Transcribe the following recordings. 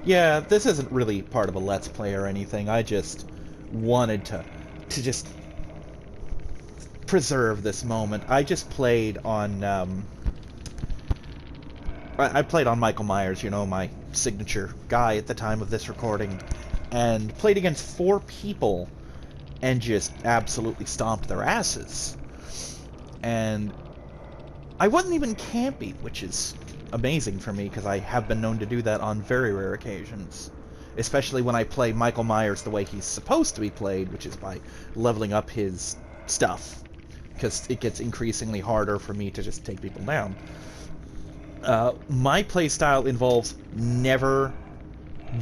Yeah, this isn't really part of a Let's Play or anything. I just wanted to just preserve this moment. I just played on I played on Michael Myers, you know, my signature guy at the time of this recording, and played against 4 people and just absolutely stomped their asses. And I wasn't even campy, which is amazing for me because I have been known to do that on very rare occasions. Especially when I play Michael Myers the way he's supposed to be played, which is by leveling up his stuff. Because it gets increasingly harder for me to just take people down. My playstyle involves never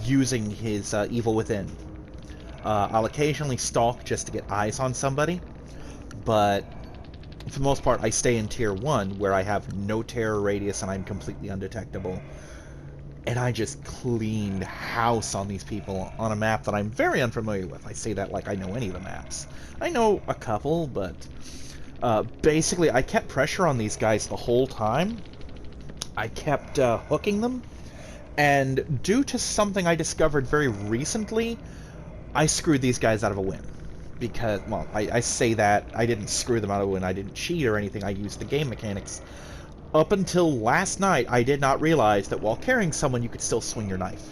using his Evil Within. I'll occasionally stalk just to get eyes on somebody, but for the most part, I stay in Tier 1, where I have no terror radius and I'm completely undetectable. And I just cleaned house on these people on a map that I'm very unfamiliar with. I say that like I know any of the maps. I know a couple, but basically I kept pressure on these guys the whole time. I kept hooking them, and due to something I discovered very recently, I screwed these guys out of a win. Because, well, I say that, I didn't screw them out of a win, I didn't cheat or anything, I used the game mechanics. Up until last night, I did not realize that while carrying someone, you could still swing your knife.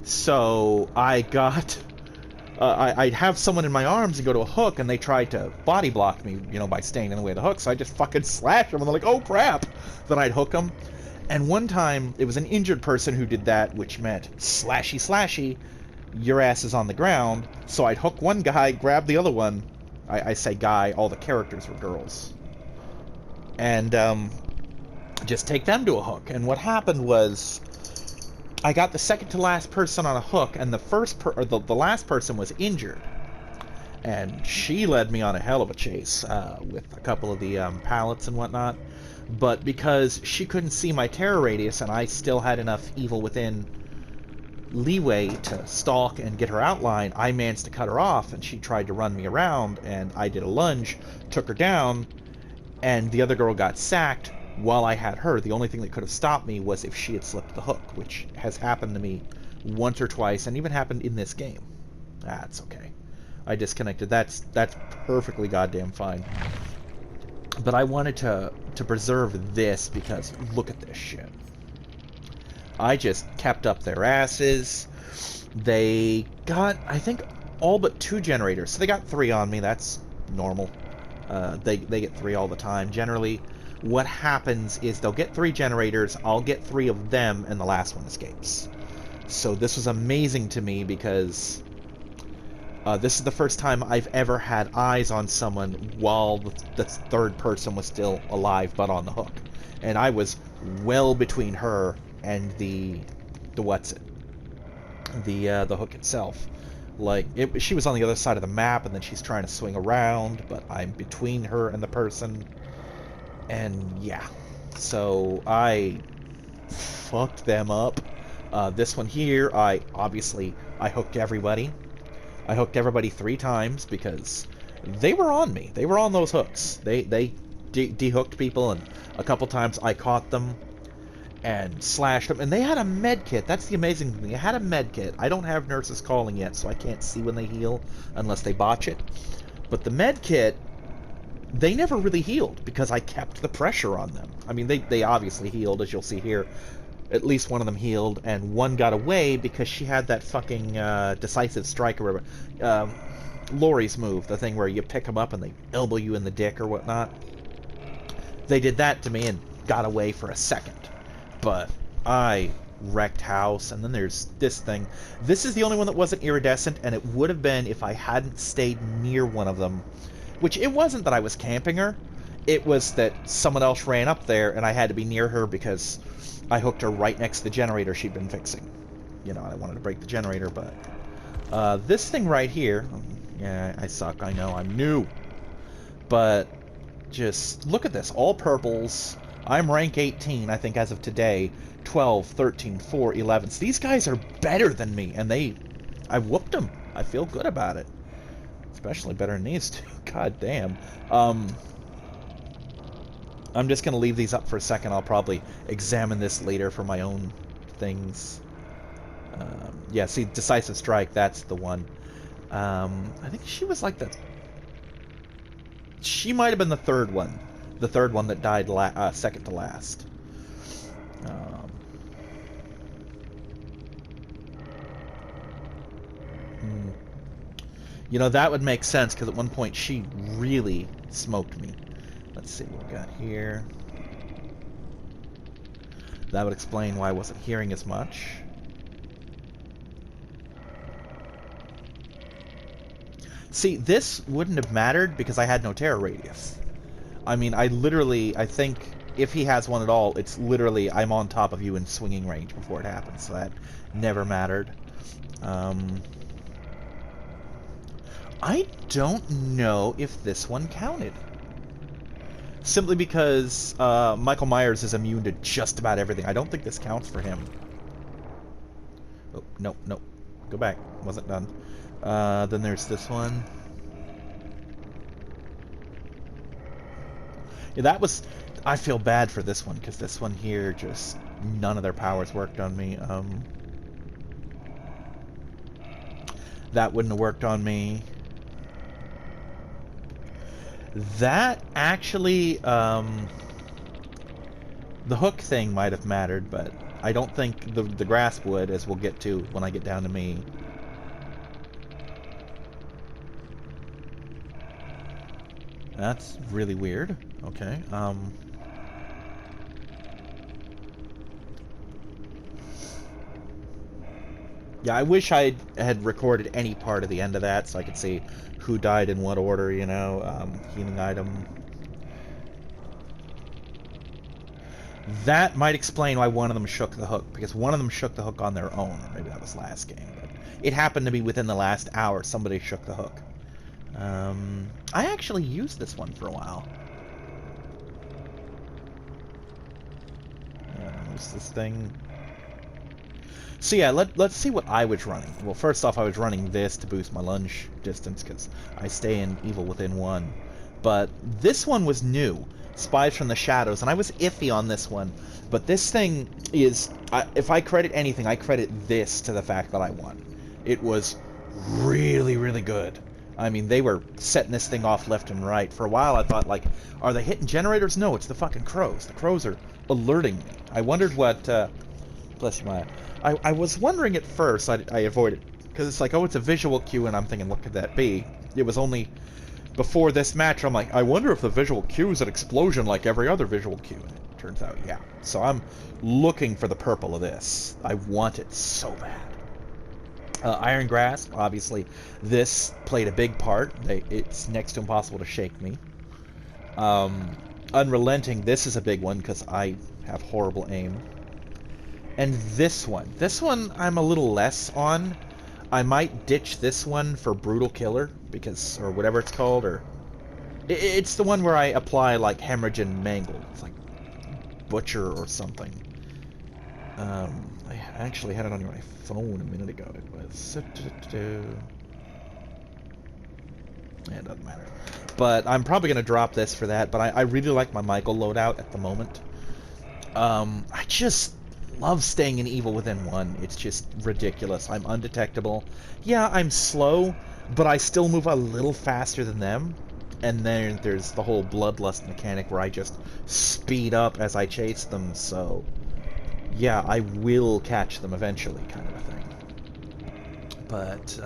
So, I got... I'd have someone in my arms and go to a hook, and they tried to body block me, you know, by staying in the way of the hook, so I just fucking slash them, and they're like, oh crap! Then I'd hook them. And one time, it was an injured person who did that, which meant slashy slashy, your ass is on the ground, so I'd hook one guy, grab the other one. I say guy, all the characters were girls. And, just take them to a hook. And what happened was, I got the second to last person on a hook, and the last person was injured. And she led me on a hell of a chase, with a couple of the, pallets and whatnot. But because she couldn't see my terror radius, and I still had enough Evil Within leeway to stalk and get her outline, I managed to cut her off, and she tried to run me around, and I did a lunge, took her down, and the other girl got sacked while I had her. The only thing that could have stopped me was if she had slipped the hook, which has happened to me once or twice, and even happened in this game. That's okay. I disconnected. That's perfectly goddamn fine. But I wanted to preserve this because look at this shit. I just kept up their asses. They got, I think, all but 2 generators. So they got 3 on me. That's normal. They get 3 all the time. Generally, what happens is they'll get 3 generators, I'll get 3 of them, and the last one escapes. So this was amazing to me because this is the first time I've ever had eyes on someone while the third person was still alive but on the hook. And I was well between her and the hook itself. Like, she was on the other side of the map, and then she's trying to swing around, but I'm between her and the person. And yeah, so I fucked them up. This one here, I hooked everybody. I hooked everybody 3 times because they were on me. They were on those hooks. They de-hooked people, and a couple times I caught them and slashed them. And they had a med kit. That's the amazing thing. They had a med kit. I don't have nurses calling yet, so I can't see when they heal unless they botch it. But the med kit, they never really healed because I kept the pressure on them. I mean, they obviously healed, as you'll see here. At least one of them healed, and one got away because she had that fucking decisive strike or whatever. Laurie's move, the thing where you pick them up and they elbow you in the dick or whatnot. They did that to me and got away for a second. But I wrecked house, and then there's this thing. This is the only one that wasn't iridescent, and it would have been if I hadn't stayed near one of them. Which, it wasn't that I was camping her. It was that someone else ran up there, and I had to be near her because I hooked her right next to the generator she'd been fixing. You know, I wanted to break the generator, but... this thing right here... Yeah, I suck, I know, I'm new. But, just look at this. All purples. I'm rank 18, I think, as of today. 12, 13, 4, 11. So these guys are better than me, and I whooped them. I feel good about it. Especially better than these two. God damn. I'm just going to leave these up for a second. I'll probably examine this later for my own things. Yeah, see, Decisive Strike, that's the one. I think she was like the... She might have been the third one. The third one that died second to last. Hmm. You know, that would make sense, because at one point she really smoked me. Let's see what we got here. That would explain why I wasn't hearing as much. See, this wouldn't have mattered because I had no terror radius. I mean, I think if he has one at all, it's literally I'm on top of you in swinging range before it happens, so that never mattered. I don't know if this one counted. Simply because Michael Myers is immune to just about everything. I don't think this counts for him. Oh, no, no. Go back. Wasn't done. Then there's this one. Yeah, that was... I feel bad for this one, because this one here, just none of their powers worked on me. That wouldn't have worked on me. That actually, the hook thing might have mattered, but I don't think the grasp would, as we'll get to when I get down to me. That's really weird. Okay, yeah, I wish I had recorded any part of the end of that so I could see who died in what order, you know. Healing item. That might explain why one of them shook the hook, because one of them shook the hook on their own. Maybe that was last game, but it happened to be within the last hour somebody shook the hook. I actually used this one for a while. What's this thing? So yeah, let's see what I was running. Well, first off, I was running this to boost my lunge distance, because I stay in Evil Within 1. But this one was new, Spies from the Shadows, and I was iffy on this one. But this thing is, if I credit anything, I credit this to the fact that I won. It was really, really good. I mean, they were setting this thing off left and right. For a while, I thought, like, are they hitting generators? No, it's the fucking crows. The crows are alerting me. I wondered what, bless you, Maya. I was wondering at first, I avoided, because it's like, oh, it's a visual cue, and I'm thinking, what could that be? It was only before this match, I'm like, I wonder if the visual cue is an explosion like every other visual cue. And it turns out, yeah. So I'm looking for the purple of this. I want it so bad. Iron Grasp, obviously, this played a big part. It's next to impossible to shake me. Unrelenting, this is a big one, because I have horrible aim. And this one I'm a little less on. I might ditch this one for Brutal Killer, because, or whatever it's called, or... It's the one where I apply, like, Hemorrhage and Mangle. It's like Butcher or something. I actually had it on my phone a minute ago. It was... Yeah, it doesn't matter. But I'm probably going to drop this for that, but I really like my Michael loadout at the moment. I just love staying in Evil Within 1. It's just ridiculous. I'm undetectable. Yeah, I'm slow, but I still move a little faster than them. And then there's the whole Bloodlust mechanic where I just speed up as I chase them, so... yeah, I will catch them eventually, kind of a thing. But,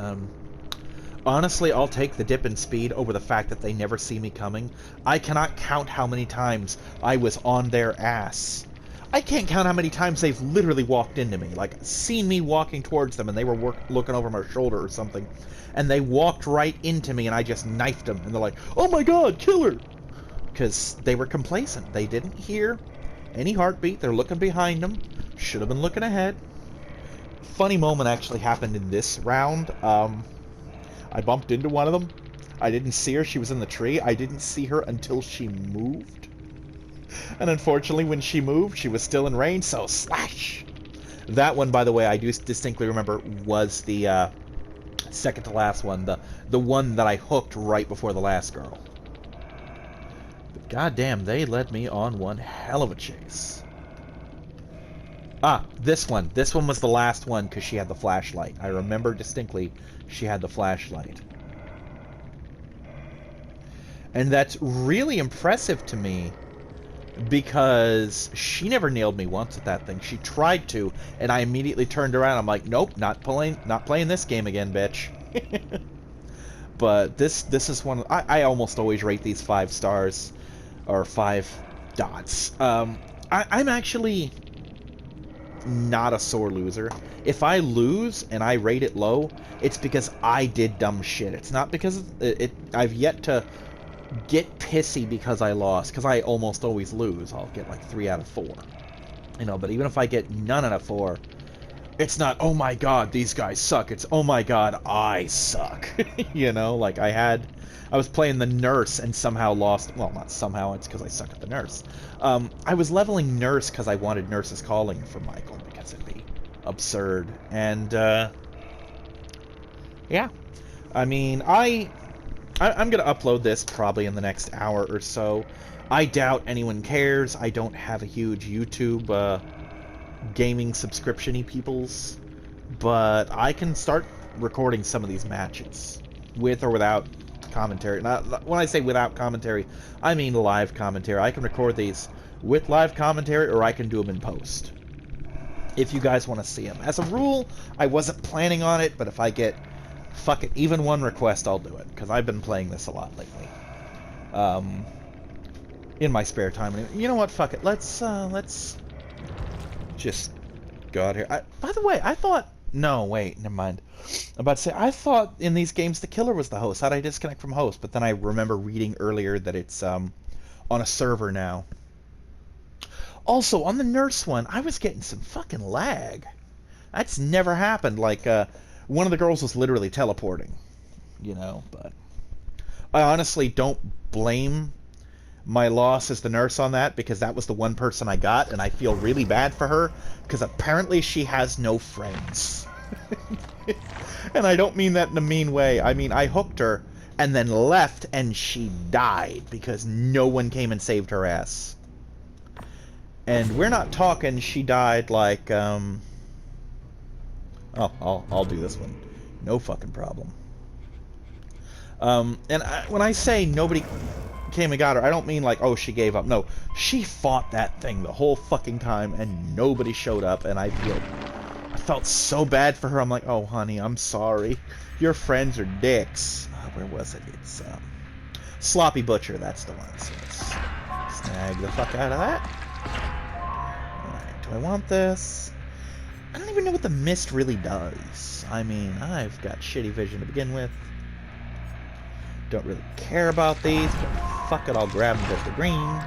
honestly, I'll take the dip in speed over the fact that they never see me coming. I cannot count how many times I was on their ass. I can't count how many times they've literally walked into me. Like, seen me walking towards them and they were looking over my shoulder or something. And they walked right into me and I just knifed them. And they're like, oh my god, killer! Because they were complacent. They didn't hear any heartbeat. They're looking behind them. Should have been looking ahead. Funny moment actually happened in this round. I bumped into one of them. I didn't see her. She was in the tree. I didn't see her until she moved. And unfortunately, when she moved, she was still in range, so slash! That one, by the way, I do distinctly remember was the second to last one. The one that I hooked right before the last girl. But goddamn, they led me on one hell of a chase. Ah, this one. This one was the last one because she had the flashlight. I remember distinctly she had the flashlight. And that's really impressive to me because she never nailed me once with that thing. She tried to, and I immediately turned around. I'm like, nope, not playing this game again, bitch. But this is one. I almost always rate these 5 stars or 5 dots. I'm actually not a sore loser. If I lose and I rate it low, it's because I did dumb shit. It's not because I've yet to get pissy because I lost, because I almost always lose. I'll get like 3 out of 4. You know, but even if I get none out of 4, it's not, oh my god, these guys suck. It's, oh my god, I suck. You know, like I was playing the nurse and somehow lost. Well, not somehow, it's because I suck at the nurse. I was leveling nurse because I wanted Nurse's Calling for Michael, because it'd be absurd. And, yeah. I mean, I'm going to upload this probably in the next hour or so. I doubt anyone cares. I don't have a huge YouTube gaming subscription-y peoples. But I can start recording some of these matches. With or without commentary. When I say without commentary, I mean live commentary. I can record these with live commentary, or I can do them in post. If you guys want to see them. As a rule, I wasn't planning on it, but if I get... fuck it, even one request, I'll do it, because I've been playing this a lot lately. In my spare time. You know what, fuck it, let's just go out here. By the way, I thought... No, wait, never mind. I'm about to say, I thought in these games the killer was the host. How'd I disconnect from host? But then I remember reading earlier that it's on a server now. Also, on the nurse one, I was getting some fucking lag. That's never happened. Like, one of the girls was literally teleporting, you know, but I honestly don't blame my loss as the nurse on that, because that was the one person I got, and I feel really bad for her, because apparently she has no friends. And I don't mean that in a mean way. I mean, I hooked her, and then left, and she died, because no one came and saved her ass. And we're not talking, she died like, Oh, I'll do this one. No fucking problem. And when I say nobody came and got her, I don't mean like, oh, she gave up. No, she fought that thing the whole fucking time, and nobody showed up, and I felt so bad for her. I'm like, oh, honey, I'm sorry. Your friends are dicks. Where was it? It's, Sloppy Butcher, that's the one. So let's snag the fuck out of that. Alright, do I want this? I don't even know what the mist really does. I mean, I've got shitty vision to begin with. Don't really care about these, but fuck it, I'll grab them just the green.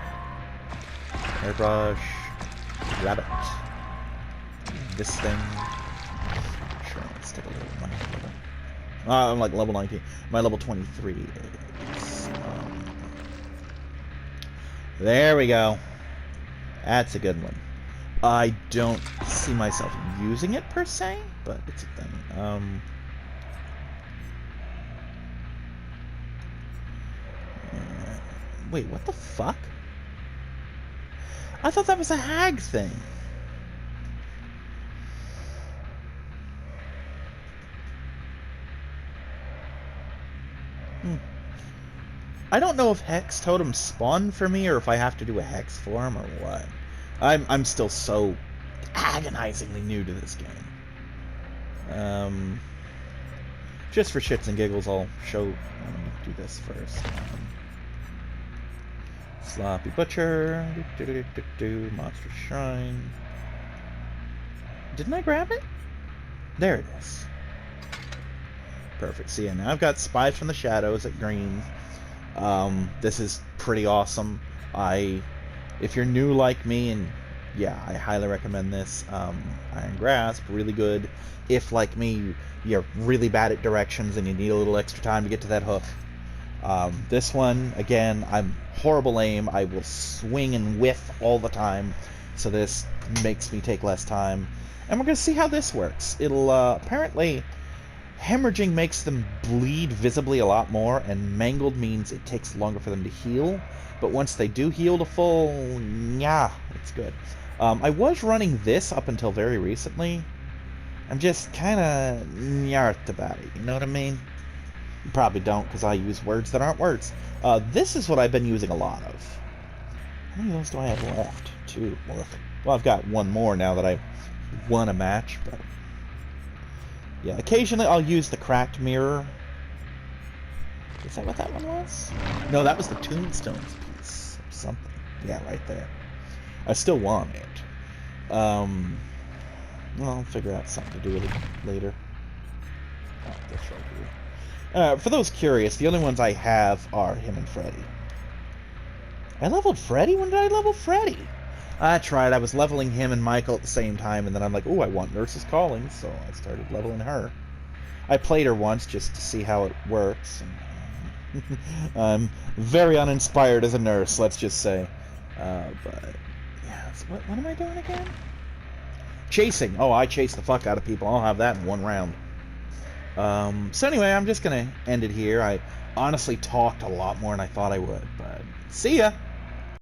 Airbrush. Grab it. This thing. Sure, let's take a little money. I'm like level 19. My level 23 is... there we go. That's a good one. I don't see myself using it per se, but it's a thing. Wait, what the fuck? I thought that was a hag thing. I don't know if Hex Totems spawn for me, or if I have to do a Hex form, or what. I'm still so agonizingly new to this game. Just for shits and giggles, I'll show... Let me do this first. Sloppy Butcher. Monster Shrine. Didn't I grab it? There it is. Perfect. See, now I've got Spies from the Shadows at green. This is pretty awesome. If you're new like me, and yeah, I highly recommend this. Iron Grasp, really good. If, like me, you're really bad at directions and you need a little extra time to get to that hook. This one, again, I'm horrible aim. I will swing and whiff all the time, so this makes me take less time. And we're going to see how this works. It'll, apparently, hemorrhaging makes them bleed visibly a lot more, and mangled means it takes longer for them to heal. But once they do heal to full, yeah, it's good. I was running this up until very recently. I'm just kind of nyart about it, you know what I mean? You probably don't, because I use words that aren't words. This is what I've been using a lot of. How many of those do I have left? 2. Well, I've got 1 more now that I won a match, but... yeah, occasionally I'll use the cracked mirror. Is that what that one was? No, that was the tombstones piece. Or something. Yeah, right there. I still want it. Well, I'll figure out something to do with it later. Oh, this right here. For those curious, the only ones I have are him and Freddy. I leveled Freddy? When did I level Freddy? That's right, I was leveling him and Michael at the same time, and then I'm like, ooh, I want Nurse's Calling, so I started leveling her. I played her once just to see how it works. And, I'm very uninspired as a nurse, let's just say. But, yeah, what am I doing again? Chasing. Oh, I chase the fuck out of people. I'll have that in 1 round. So anyway, I'm just going to end it here. I honestly talked a lot more than I thought I would, but see ya!